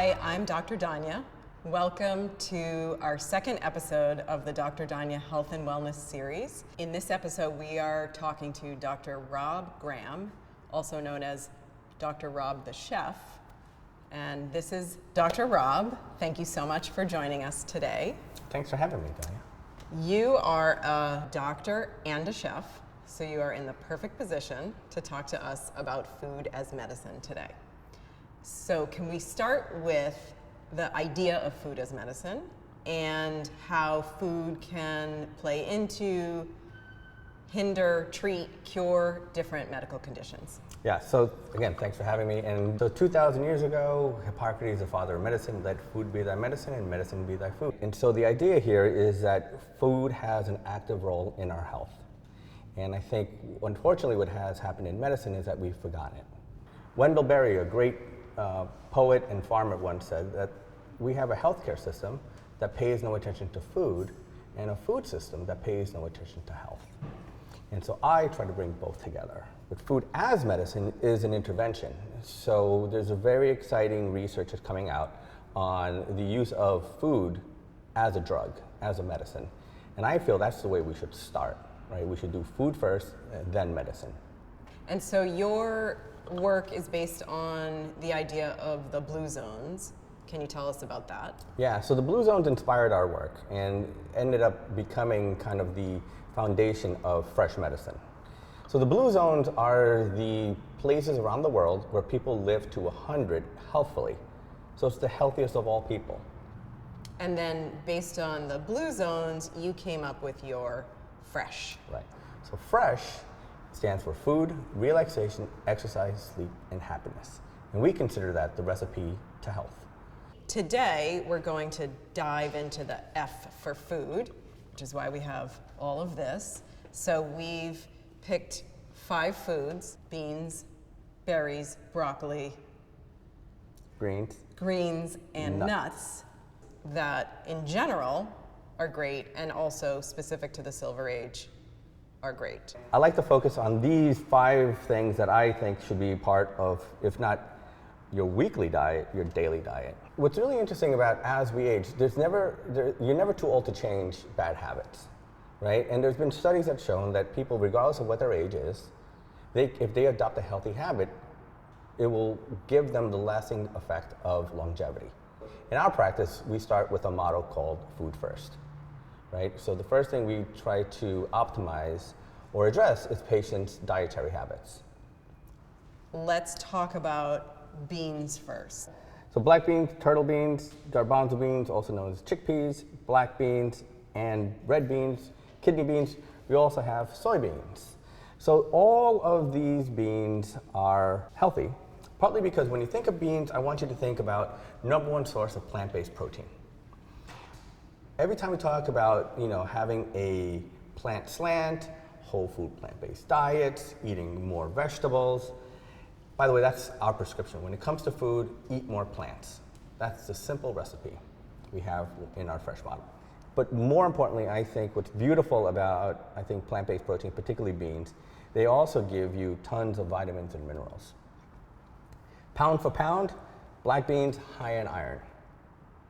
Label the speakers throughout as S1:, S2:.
S1: Hi, I'm Dr. Danya. Welcome to our second episode of the Dr. Danya Health and Wellness series. In this episode, we are talking to Dr. Rob Graham, also known as Dr. Rob the Chef. And this is Dr. Rob. Thank you so much for joining us today.
S2: Thanks for having me, Danya.
S1: You are a doctor and a chef, so you are in the perfect position to talk to us about food as medicine today. So can we start with the idea of food as medicine and how food can play into, hinder, treat, cure different medical conditions?
S2: Yeah, so again, thanks for having me. And so 2,000 years ago, Hippocrates, the father of medicine, let food be thy medicine and medicine be thy food. And so the idea here is that food has an active role in our health. And I think, unfortunately, what has happened in medicine is that we've forgotten it. Wendell Berry, a great poet and farmer, once said that we have a healthcare system that pays no attention to food and a food system that pays no attention to health. And so I try to bring both together. But food as medicine is an intervention. So there's a very exciting research that's coming out on the use of food as a drug, as a medicine. And I feel that's the way we should start, right? We should do food first, then medicine.
S1: And so your work is based on the idea of the blue zones. Can you tell us about that?
S2: Yeah, so the blue zones inspired our work and ended up becoming kind of the foundation of fresh medicine. So the blue zones are the places around the world where people live to 100 healthfully. So it's the healthiest of all people.
S1: And then based on the blue zones, you came up with your FRESH.
S2: Right. So FRESH stands for food, relaxation, exercise, sleep, and happiness. And we consider that the recipe to health.
S1: Today, we're going to dive into the F for food, which is why we have all of this. So we've picked 5 foods: beans, berries, broccoli, greens, and nuts that in general are great and also specific to the Silver Age are great.
S2: I like to focus on these 5 things that I think should be part of, if not your weekly diet, your daily diet. What's really interesting about as we age, you're never too old to change bad habits, right? And there's been studies that have shown that people, regardless of what their age is, if they adopt a healthy habit, it will give them the lasting effect of longevity. In our practice, we start with a model called food first, right? So the first thing we try to optimize or address is patients' dietary habits.
S1: Let's talk about beans first.
S2: So black beans, turtle beans, garbanzo beans, also known as chickpeas, black beans, and red beans, kidney beans. We also have soybeans. So all of these beans are healthy, partly because when you think of beans, I want you to think about number one source of plant-based protein. Every time we talk about, having a plant slant, whole food plant-based diets, eating more vegetables. By the way, that's our prescription. When it comes to food, eat more plants. That's the simple recipe we have in our FRESH model. But more importantly, I think what's beautiful about, plant-based protein, particularly beans, they also give you tons of vitamins and minerals. Pound for pound, black beans, high in iron,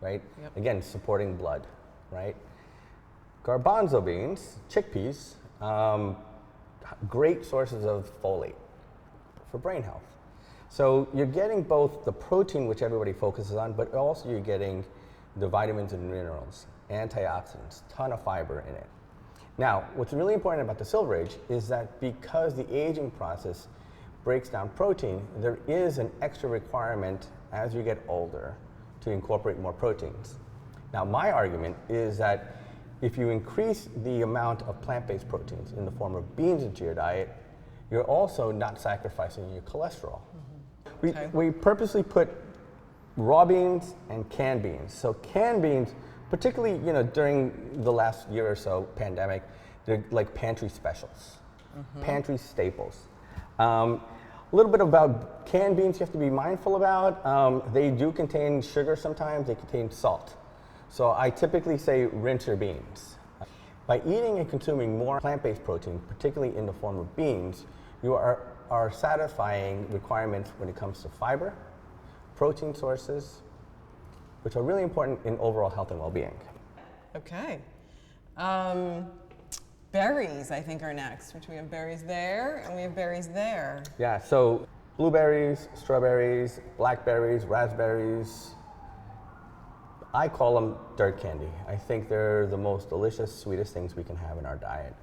S2: right? Yep. Again, supporting blood, right? Garbanzo beans, chickpeas, great sources of folate for brain health. So you're getting both the protein, which everybody focuses on, but also you're getting the vitamins and minerals, antioxidants, ton of fiber in it. Now, what's really important about the Silver Age is that because the aging process breaks down protein, there is an extra requirement as you get older to incorporate more proteins. Now, my argument is that if you increase the amount of plant-based proteins in the form of beans into your diet, you're also not sacrificing your cholesterol. Mm-hmm. We purposely put raw beans and canned beans. So canned beans, particularly during the last year or so pandemic, they're like pantry specials, pantry staples. A little bit about canned beans you have to be mindful about. They do contain sugar sometimes, they contain salt. So I typically say rinse your beans. By eating and consuming more plant-based protein, particularly in the form of beans, you are satisfying requirements when it comes to fiber, protein sources, which are really important in overall health and well-being.
S1: Okay. Berries, I think, are next, which we have berries there and we have berries there.
S2: Yeah, so blueberries, strawberries, blackberries, raspberries. I call them dirt candy. I think they're the most delicious, sweetest things we can have in our diet.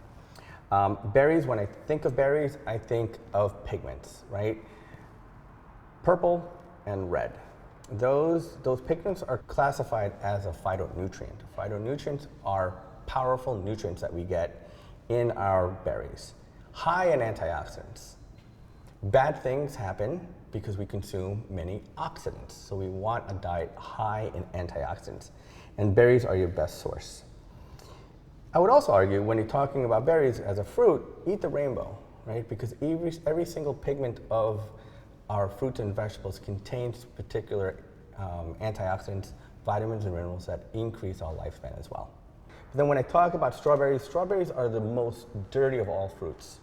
S2: Berries, when I think of berries, I think of pigments, right? Purple and red. Those pigments are classified as a phytonutrient. Phytonutrients are powerful nutrients that we get in our berries. High in antioxidants. Bad things happen because we consume many oxidants. So we want a diet high in antioxidants. And berries are your best source. I would also argue when you're talking about berries as a fruit, eat the rainbow, right? Because every single pigment of our fruits and vegetables contains particular antioxidants, vitamins and minerals that increase our lifespan as well. But then when I talk about strawberries, strawberries are the most dirty of all fruits.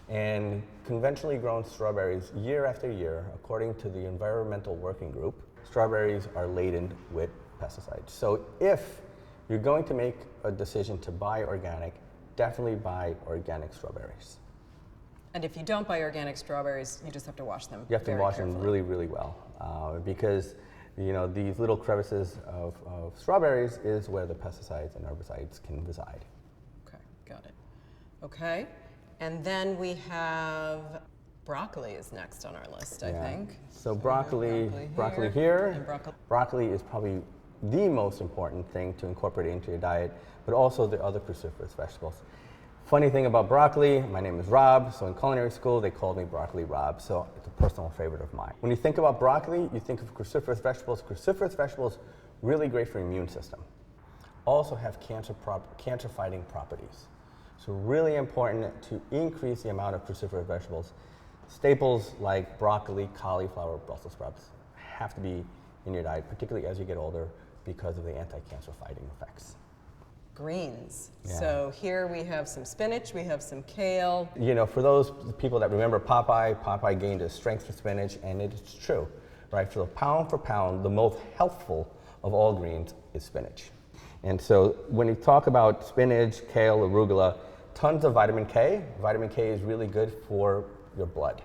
S2: And conventionally grown strawberries, year after year, according to the Environmental Working Group, strawberries are laden with pesticides. So if you're going to make a decision to buy organic, definitely buy organic strawberries.
S1: And if you don't buy organic strawberries, you just have to wash them.
S2: You have to wash them
S1: carefully.
S2: really, really well because these little crevices of strawberries is where the pesticides and herbicides can reside.
S1: Okay, got it. Okay, and then we have broccoli is next on our list, I think.
S2: So broccoli here.
S1: And
S2: broccoli is probably the most important thing to incorporate into your diet, but also the other cruciferous vegetables. Funny thing about broccoli, my name is Rob, so in culinary school they called me Broccoli Rob, so it's a personal favorite of mine. When you think about broccoli, you think of cruciferous vegetables. Cruciferous vegetables, really great for your immune system. Also have cancer-fighting properties. So really important to increase the amount of cruciferous vegetables. Staples like broccoli, cauliflower, Brussels sprouts have to be in your diet, particularly as you get older because of the anti-cancer fighting effects.
S1: Greens.
S2: Yeah.
S1: So here we have some spinach, we have some kale.
S2: For those people that remember Popeye gained his strength for spinach, and it's true, right? So pound for pound, the most healthful of all greens is spinach. And so when you talk about spinach, kale, arugula, tons of vitamin K. Vitamin K is really good for your blood,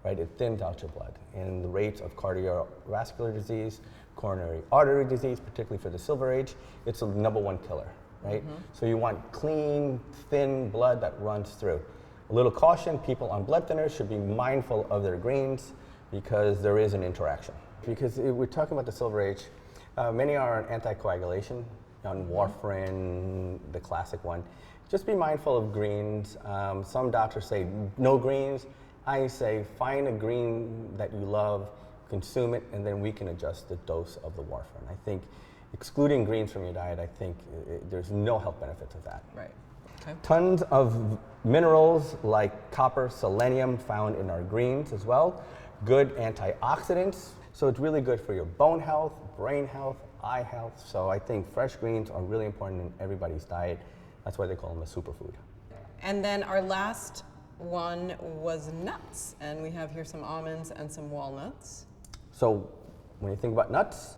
S2: right? It thins out your blood. And the rates of cardiovascular disease, coronary artery disease, particularly for the Silver Age, it's the #1 killer. Right? Mm-hmm. So you want clean, thin blood that runs through. A little caution, people on blood thinners should be mindful of their greens because there is an interaction. Because if we're talking about the Silver Age, many are on anticoagulation, on warfarin, the classic one. Just be mindful of greens. Some doctors say no greens. I say find a green that you love, consume it, and then we can adjust the dose of the warfarin. I think excluding greens from your diet, I think there's no health benefit to that.
S1: Right. Okay.
S2: Tons of minerals like copper, selenium found in our greens as well. Good antioxidants. So it's really good for your bone health, brain health, eye health. So I think fresh greens are really important in everybody's diet. That's why they call them a superfood. And
S1: then our last one was nuts. And we have here some almonds and some walnuts.
S2: So when you think about nuts,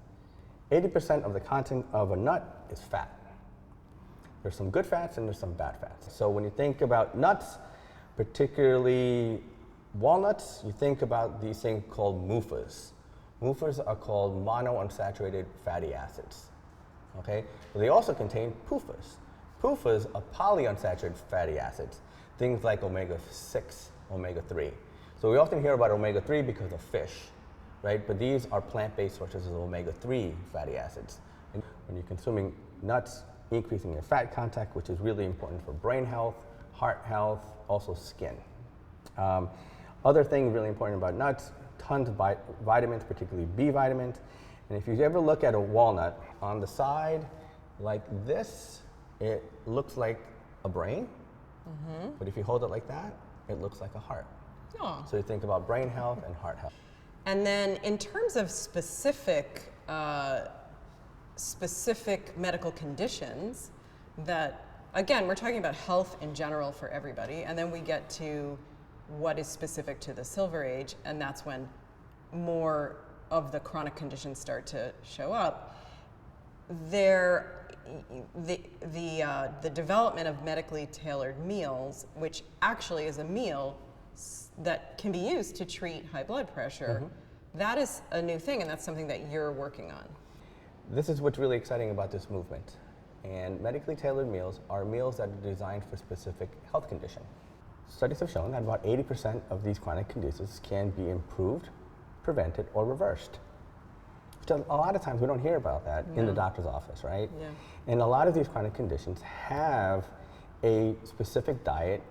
S2: 80% of the content of a nut is fat. There's some good fats and there's some bad fats. So when you think about nuts, particularly walnuts, you think about these things called MUFAs. MUFAs are called monounsaturated fatty acids. Okay? But they also contain PUFAs. PUFAs are polyunsaturated fatty acids, things like omega-6, omega-3. So we often hear about omega-3 because of fish. Right? But these are plant-based sources of omega-3 fatty acids. And when you're consuming nuts, increasing your fat content, which is really important for brain health, heart health, also skin. Other thing really important about nuts, tons of vitamins, particularly B vitamins. And if you ever look at a walnut, on the side like this, it looks like a brain. Mm-hmm. But if you hold it like that, it looks like a heart.
S1: Oh.
S2: So you think about brain health and heart health.
S1: And then in terms of specific medical conditions that, again, we're talking about health in general for everybody, and then we get to what is specific to the Silver Age, and that's when more of the chronic conditions start to show up. the development of medically tailored meals, which actually is a meal that can be used to treat high blood pressure, that is a new thing, and that's something that you're working on.
S2: This is what's really exciting about this movement. And medically tailored meals are meals that are designed for specific health condition. Studies have shown that about 80% of these chronic conditions can be improved, prevented, or reversed. So a lot of times we don't hear about that in the doctor's office, right?
S1: Yeah.
S2: And a lot of these chronic conditions have a specific diet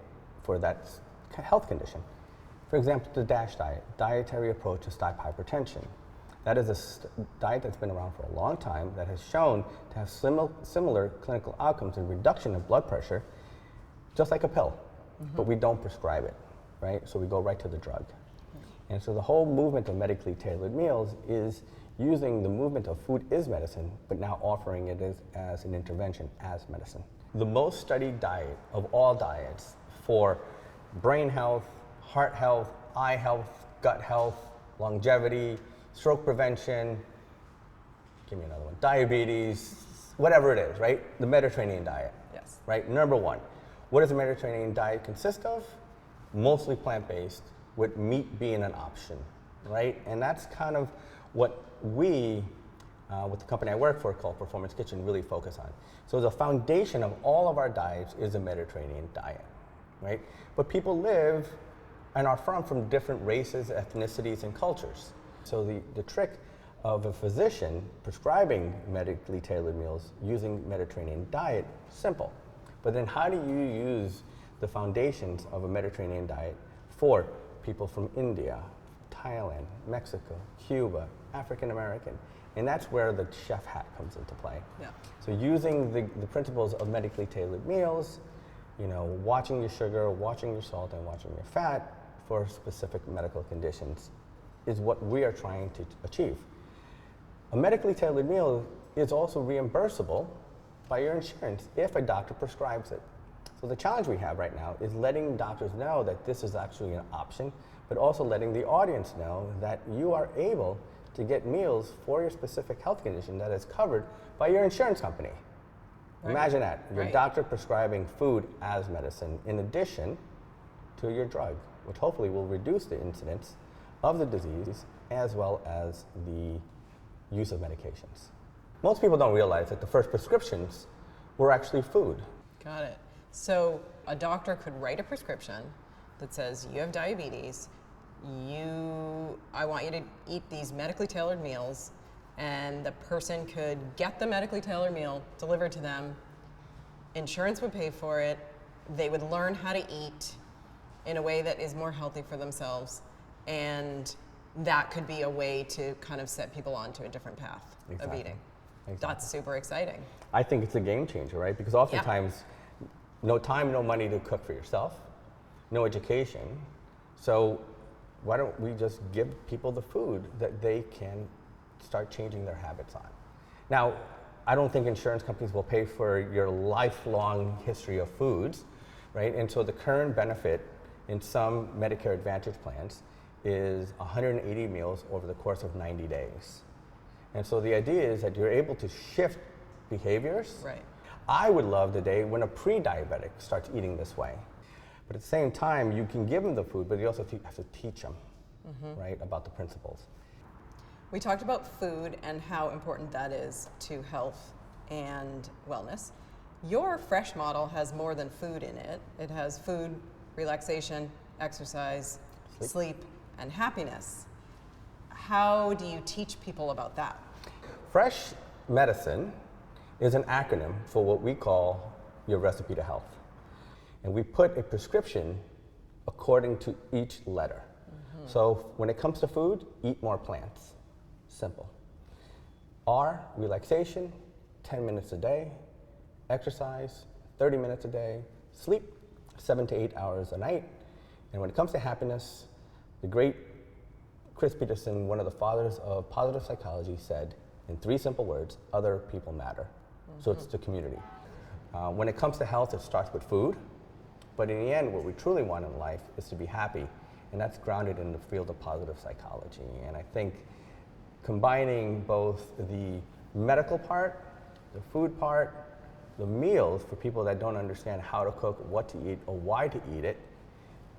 S2: for that health condition. For example, the DASH diet, dietary approach to stop hypertension. That is a diet that's been around for a long time that has shown to have similar clinical outcomes in reduction of blood pressure, just like a pill, but we don't prescribe it, right? So we go right to the drug. And so the whole movement of medically tailored meals is using the movement of food is medicine, but now offering it as an intervention, as medicine. The most studied diet of all diets for brain health, heart health, eye health, gut health, longevity, stroke prevention, give me another one, diabetes, whatever it is, right? The Mediterranean diet.
S1: Yes.
S2: Right? Number one, what does the Mediterranean diet consist of? Mostly plant-based, with meat being an option, right? And that's kind of what we, with the company I work for called Performance Kitchen, really focus on. So the foundation of all of our diets is a Mediterranean diet, right? But people live and are from different races, ethnicities, and cultures. So the trick of a physician prescribing medically tailored meals using Mediterranean diet, simple. But then how do you use the foundations of a Mediterranean diet for people from India, Thailand, Mexico, Cuba, African American? And that's where the chef hat comes into play.
S1: Yeah.
S2: So using the principles of medically tailored meals, you know, watching your sugar, watching your salt, and watching your fat for specific medical conditions is what we are trying to achieve. A medically tailored meal is also reimbursable by your insurance if a doctor prescribes it. So the challenge we have right now is letting doctors know that this is actually an option, but also letting the audience know that you are able to get meals for your specific health condition that is covered by your insurance company.
S1: Right.
S2: Imagine that, your
S1: Right.
S2: doctor prescribing food as medicine in addition to your drug, which hopefully will reduce the incidence of the disease as well as the use of medications. Most people don't realize that the first prescriptions were actually food.
S1: Got it. So a doctor could write a prescription that says you have diabetes, I want you to eat these medically tailored meals, and the person could get the medically tailored meal delivered to them. Insurance would pay for it. They would learn how to eat in a way that is more healthy for themselves, and that could be a way to kind of set people onto a different path of
S2: Exactly.
S1: eating.
S2: Exactly.
S1: That's super exciting.
S2: I think it's a game changer, right? Because oftentimes, no time, no money to cook for yourself, no education. So why don't we just give people the food that they can start changing their habits on? Now, I don't think insurance companies will pay for your lifelong history of foods, right? And so the current benefit in some Medicare Advantage plans is 180 meals over the course of 90 days. And so the idea is that you're able to shift behaviors.
S1: Right.
S2: I would love the day when a pre-diabetic starts eating this way. But at the same time, you can give them the food, but you also have to teach them, right, about the principles.
S1: We talked about food and how important that is to health and wellness. Your Fresh model has more than food in it. It has food, relaxation, exercise, sleep, and happiness. How do you teach people about that?
S2: Fresh medicine is an acronym for what we call your recipe to health. And we put a prescription according to each letter. So when it comes to food, eat more plants. Simple. R, relaxation, 10 minutes a day. Exercise, 30 minutes a day. Sleep, 7 to 8 hours a night. And when it comes to happiness, the great Chris Peterson, one of the fathers of positive psychology, said in 3 simple words, other people matter. So it's the community. When it comes to health, it starts with food. But in the end, what we truly want in life is to be happy. And that's grounded in the field of positive psychology. And I think combining both the medical part The food part, the meals for people that don't understand how to cook, what to eat, or why to eat it,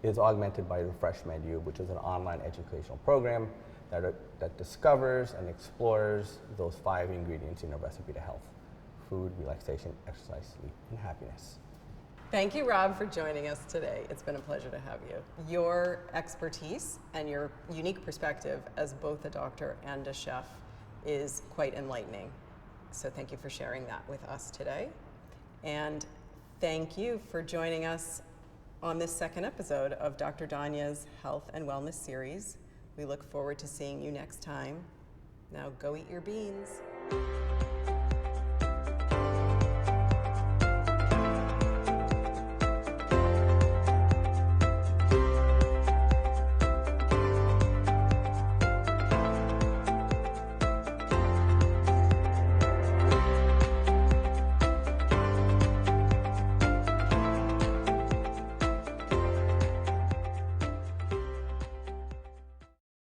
S2: is augmented by the Fresh Menu, which is an online educational program that discovers and explores those 5 ingredients in a recipe to health: food, relaxation, exercise, sleep, and happiness.
S1: Thank you, Rob, for joining us today. It's been a pleasure to have you. Your expertise and your unique perspective as both a doctor and a chef is quite enlightening. So thank you for sharing that with us today. And thank you for joining us on this second episode of Dr. Danya's Health and Wellness series. We look forward to seeing you next time. Now go eat your beans.